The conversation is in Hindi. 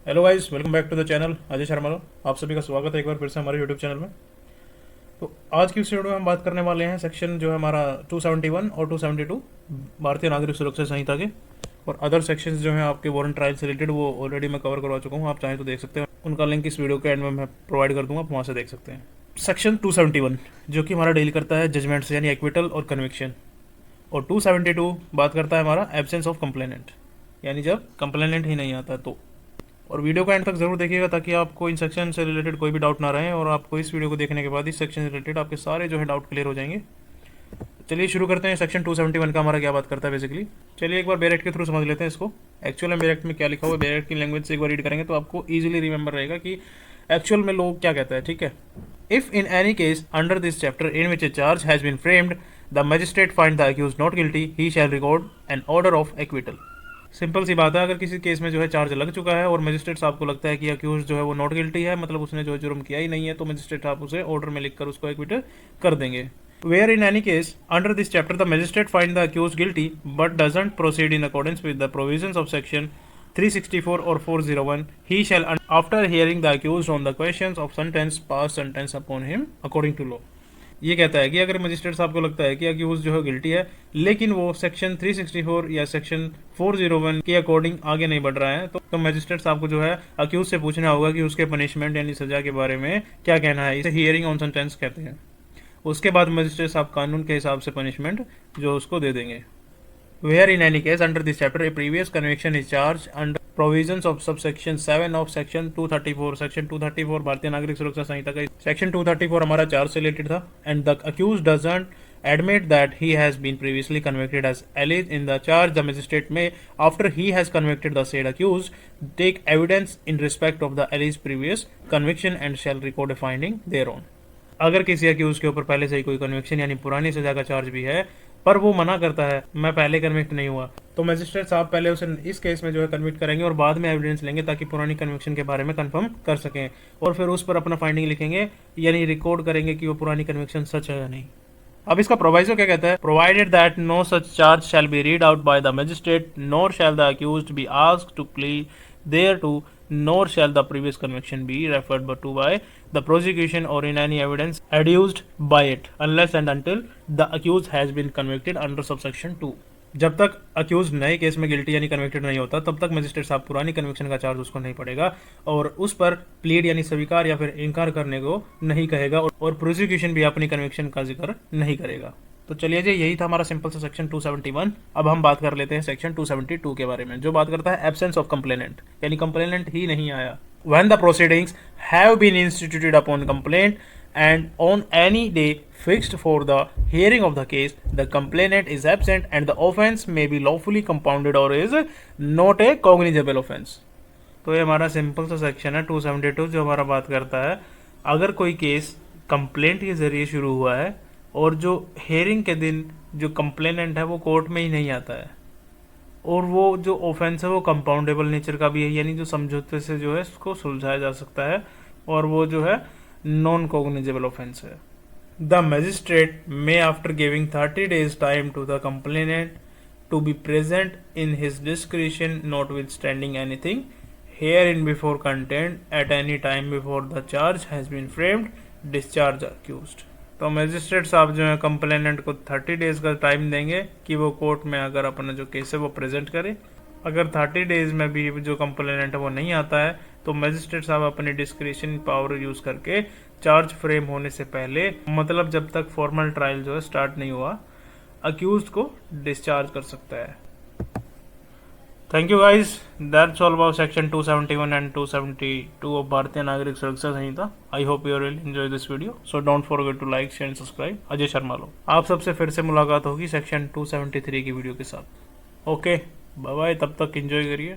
Hello guys, welcome back to the channel Ajay Sharma. आप सभी का स्वागत है एक बार फिर से हमारे यूट्यूब चैनल में। तो आज की इस वीडियो में हम बात करने वाले हैं सेक्शन जो है हमारा 271 और 272 भारतीय नागरिक सुरक्षा संहिता के, और अदर सेक्शंस जो हैं आपके वारंट ट्रायल से रिलेटेड वो ऑलरेडी मैं कवर करवा चुका हूँ। आप चाहें तो देख सकते हैं, उनका लिंक इस वीडियो के एंड में मैं प्रोवाइड कर दूंगा, आप वहाँ से देख सकते हैं। सेक्शन 271 जो कि हमारा डील करता है जजमेंट से, यानी एक्विटल और कन्विक्शन, और 272 बात करता है हमारा एब्सेंस ऑफ कंप्लेनेंट, यानी जब कंप्लेनेंट ही नहीं आता तो। और वीडियो को एंड तक जरूर देखिएगा ताकि आपको इन सेक्शन से रिलेटेड कोई भी डाउट ना रहे, और आपको इस वीडियो को देखने के बाद इस सेक्शन से रिलेटेड आपके सारे जो है डाउट क्लियर हो जाएंगे। चलिए शुरू करते हैं। सेक्शन 271 का हमारा क्या बात करता है बेसिकली। चलिए एक बार बेरेक्ट के थ्रू समझ लेते हैं इसको। एक्चुअल में बेरेक्ट में क्या लिखा हुआ है, बेरेक्ट की लैंग्वेज से एक बार रीड करेंगे तो आपको ईजिली रिमेंबर रहेगा कि एक्चुअल में लोग क्या कहता है। ठीक है, if in any case under this chapter in which a charge has been framed the magistrate find the accused not guilty he shall record an order of acquittal. Simple सी बात है, अगर किसी केस में जो है चार्ज लग चुका है और मजिस्ट्रेट साहब को लगता है कि अक्यूज जो है वो नॉट गिल्टी है, मतलब उसने जो है जुर्म किया ही नहीं है, तो मजिस्ट्रेट साहब उसे ऑर्डर में लिखकर उसको एक्विट कर देंगे। Where in any case under this chapter the magistrate find the accused guilty but doesn't proceed in accordance with the provisions of section 364 or 401 he shall after hearing the accused on the questions of sentence pass sentence upon him according to law। ये कहता है कि अगर मजिस्ट्रेट साहब को लगता है कि अक्यूज जो है गिल्टी है, लेकिन वो सेक्शन 364 या सेक्शन 401 के अकॉर्डिंग आगे नहीं बढ़ रहा है, तो मजिस्ट्रेट साहब को जो है अक्यूज से पूछना होगा कि उसके पनिशमेंट यानी सजा के बारे में क्या कहना है। इसे हियरिंग ऑन सेंटेंस कहते हैं। उसके बाद मजिस्ट्रेट साहब कानून के हिसाब से पनिशमेंट जो उसको दे देंगे। Where in any case under this chapter a previous conviction is charged under provisions of subsection 7 of section 234। section 234 भारतीय नागरिक सुरक्षा संहिता का section 234 हमारा चार्ज से रिलेटेड था। and the accused doesn't admit that he has been previously convicted as alleged in the charge, the magistrate may after he has convicted the said accused take evidence in respect of the alleged previous conviction and shall record a finding thereon। अगर किसी अक्यूज के ऊपर पहले से ही कोई कन्विक्शन यानी पुरानी सजा का चार्ज भी है, पर वो मना करता है मैं पहले कन्विक्ट नहीं हुआ, तो मजिस्ट्रेट साहब पहले उसे इस केस में जो है कन्विक्ट करेंगे और बाद में एविडेंस लेंगे ताकि पुरानी कन्विक्शन के बारे में कंफर्म कर सकें, और फिर उस पर अपना फाइंडिंग लिखेंगे, यानी रिकॉर्ड करेंगे कि वो पुरानी कन्विक्शन सच है या नहीं। अब इसका प्रोवाइजो क्या कहता है, provided that no such charge shall be read out by the magistrate nor shall the accused be asked to plead thereto nor shall the previous conviction be referred but to by the prosecution or in any evidence adduced by it unless and until the accused has been convicted under subsection 2। जब तक अक्यूज नए केस में गिल्टी यानी कन्विक्टेड नहीं होता, तब तक मजिस्ट्रेट साहब पुरानी कन्विक्शन का चार्ज उसको नहीं पड़ेगा और उस पर प्लीड यानी स्वीकार या फिर इनकार करने को नहीं कहेगा, और प्रोसिक्यूशन भी अपनी कन्विक्शन का जिक्र नहीं करेगा। तो चलिए जी, यही था हमारा सिंपल सा सेक्शन 271। अब हम बात कर लेते हैं सेक्शन 272 के बारे में, जो बात करता है एब्सेंस ऑफ कंप्लेनेंट, यानी कंप्लेनेंट ही नहीं आया। When the proceedings have been instituted upon complaint and on any day fixed for the hearing of the case, the complainant is absent and the offence may be lawfully compounded or is not a cognizable offence। तो ये हमारा सिंपल सा सेक्शन है 272, जो हमारा बात करता है अगर कोई केस कंप्लेंट के जरिए शुरू हुआ है और जो हेयरिंग के दिन जो कंप्लेनेंट है वो कोर्ट में ही नहीं आता है, और वो जो ऑफेंस है वो कंपाउंडेबल नेचर का भी है, यानी जो समझौते से जो है उसको सुलझाया जा सकता है, और वो जो है नॉन कॉग्निजेबल ऑफेंस है। The magistrate may after giving 30 days time to the complainant to be present in his discretion notwithstanding anything hereinbefore contained at any time before the charge has been framed discharge accused. तो मजिस्ट्रेट साहब जो है कंप्लेनेंट को 30 days का टाइम देंगे कि वो कोर्ट में अगर अपना जो केस है वो प्रेजेंट करे। अगर 30 days में भी जो कंप्लेनेंट है वो नहीं आता है, तो मजिस्ट्रेट साहब अपनी डिस्क्रिशन पावर यूज करके चार्ज फ्रेम होने से पहले, मतलब जब तक फॉर्मल ट्रायल जो है स्टार्ट नहीं हुआ, अक्यूज्ड को डिस्चार्ज कर सकता है। Thank you guys, that's all about section 271 and 272 of भारतीय नागरिक सुरक्षा संहिता। I hope you will enjoy this video, so don't forget to like, share and subscribe। Ajay Sharma लो। आप सबसे फिर से मुलाकात होगी सेक्शन 273 की वीडियो के साथ। ओके, बाय बाय, तब तक एंजॉय करिए।